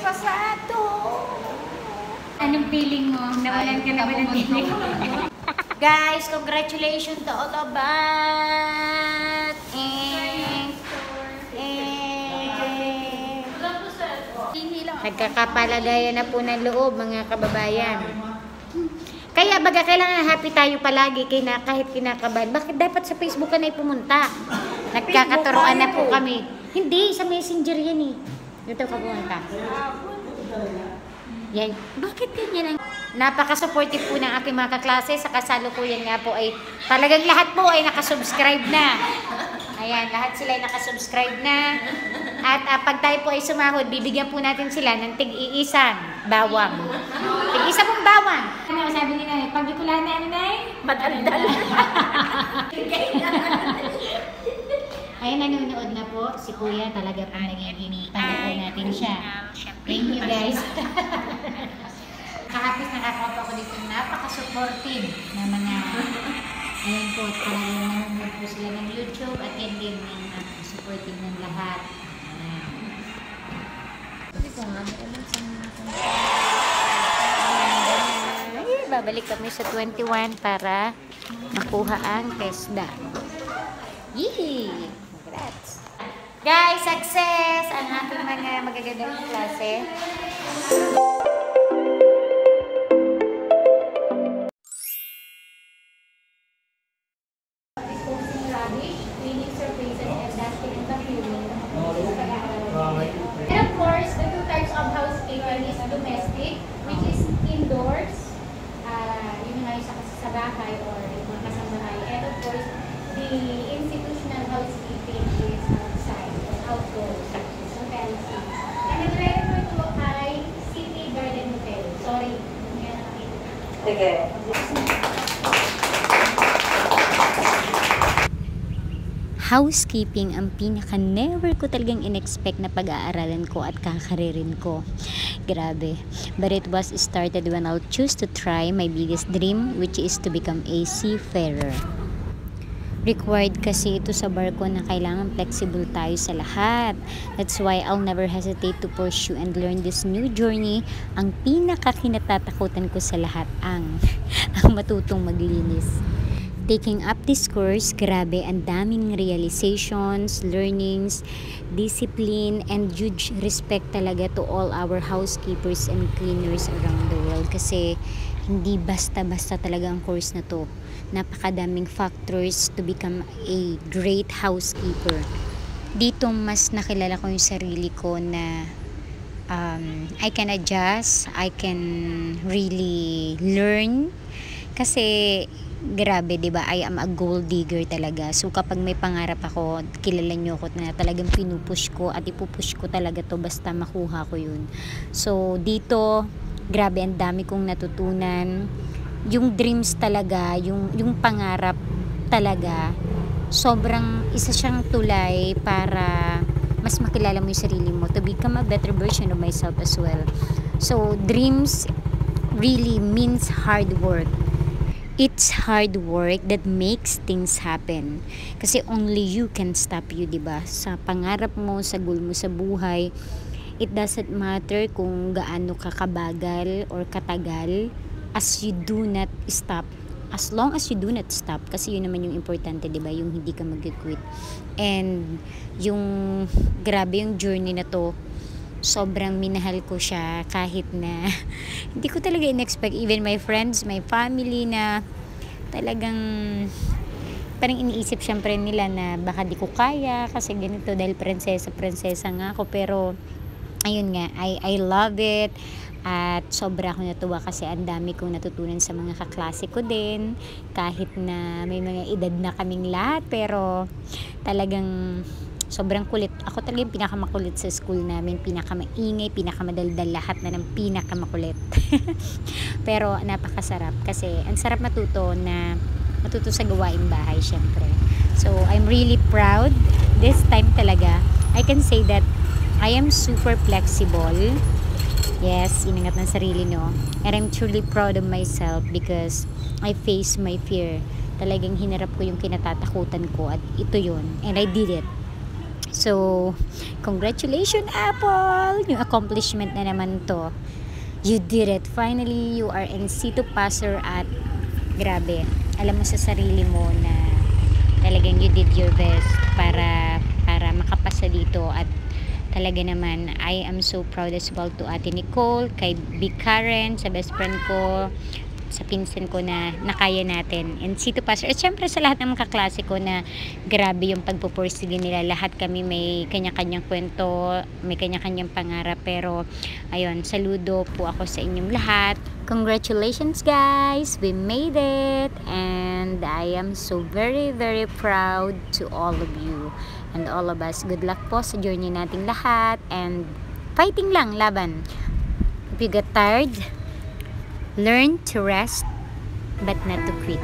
pasado. Anong feeling mo? Nawalan ka na ba ng feeling? Guys, congratulations to Autobat! Nagkakapalagayan na po ng loob, mga kababayan. Kaya baga kailangan happy tayo palagi kahit kinakabahan. Bakit dapat sa Facebook ka na pumunta? Nagkakaturoan na po kami. Hindi, sa Messenger yan eh. Dito ka pumunta. Yan. Bakit ganyan ang... Napaka-supportive po ng aking mga kaklase. Sa kasalukuyan nga po ay talagang lahat po ay nakasubscribe na. Ayan, lahat sila ay nakasubscribe na. At pag tayo po ay sumahod, bibigyan po natin sila ng tig-iisang bawang. Tig-isa pong bawang. Ano sabi ni Nay? Pag di ko lang na ano, Nay? Matandal. Ayan, nanonood na po. Si Kuya talaga po nagiging panood natin siya. Thank you, guys. Kahapis nakakapa ko dito napaka-supportive na mga ayan po, talagang nanonood po sila ng YouTube at yan din ng supportive ng lahat. Babalik kami sa 21 para makuha ang TESDA. Yee! Congrats! Guys, success! Ang aking mga magagandang klase. Cleaning surfaces and dusting and vacuuming. And of course, the two types of housekeeping is domestic, which is indoors, yun nga yung sa bahay or mga kasambahay. And of course, the institutional housekeeping is outside or outdoors, so fancy. And nag-refer to ay City Garden Hotel. Sorry, hindi na nakita. Sige. Housekeeping ang pinaka-never ko talagang in-expect na pag-aaralan ko at kakaririn ko. Grabe. But it was started when I'll choose to try my biggest dream, which is to become a seafarer. Required kasi ito sa barko na kailangan flexible tayo sa lahat. That's why I'll never hesitate to pursue and learn this new journey. Ang pinaka-kinatatakutan ko sa lahat ang matutong maglinis. Taking up this course, grabe, ang daming realizations, learnings, discipline, and huge respect talaga to all our housekeepers and cleaners around the world. Kasi hindi basta-basta talaga ang course na to. Napakadaming factors to become a great housekeeper. Dito mas nakilala ko yung sarili ko na I can adjust, I can really learn. Kasi grabe, 'di ba? I am a gold digger talaga. So kapag may pangarap ako, kilala niyo ako na talagang pinupush ko at ipupush ko talaga 'to basta makuha ko 'yun. So dito, grabe, ang dami kong natutunan. Yung dreams talaga, yung pangarap talaga, sobrang isa siyang tulay para mas makilala mo yung sarili mo, to become a better version of myself as well. So dreams really means hard work. It's hard work that makes things happen. Kasi only you can stop you, diba? Sa pangarap mo, sa goal mo sa buhay, it doesn't matter kung gaano ka kabagal or katagal, as you do not stop. As long as you do not stop, kasi yun naman yung importante, diba? Yung hindi ka mag-quit. And yung grabe yung journey na to, sobrang minahal ko siya kahit na hindi ko talaga in-expect, even my friends, my family, na talagang parang iniisip syempre nila na baka di ko kaya kasi ganito dahil prinsesa nga ako, pero ayun nga, I love it at sobra ako natuwa kasi ang dami kong natutunan sa mga kaklase ko din, kahit na may mga edad na kaming lahat, pero talagang sobrang kulit. Ako talaga yung pinakamakulit sa school namin. Pinakamaingay, pinakamadaldal, lahat na ng pinakamakulit. Pero napakasarap kasi ang sarap matuto sa gawaing bahay syempre. So I'm really proud. This time talaga, I can say that I am super flexible. Yes, inangat ng sarili, no? And I'm truly proud of myself because I face my fear. Talagang hinarap ko yung kinatatakutan ko at ito yun. And I did it. So, congratulations, Apple! Yung accomplishment na naman to. You did it. Finally, you are NC2 passer at grabe. Alam mo sa sarili mo na talagang you did your best para makapasa dito at talaga naman, I am so proud as well to Ate Nicole, kay Big Karen, sa best friend ko, sa pinsan ko na nakaya natin. And Sito Pastor, at syempre sa lahat ng mga kaklase ko na grabe yung pagpupursige nila. Lahat kami may kanya-kanyang kwento, may kanya-kanyang pangarap. Pero, ayun, saludo po ako sa inyong lahat. Congratulations guys! We made it! And I am so very, very proud to all of you and all of us. Good luck po sa journey nating lahat. And fighting lang, laban. If you get tired, learn to rest, but not to quit.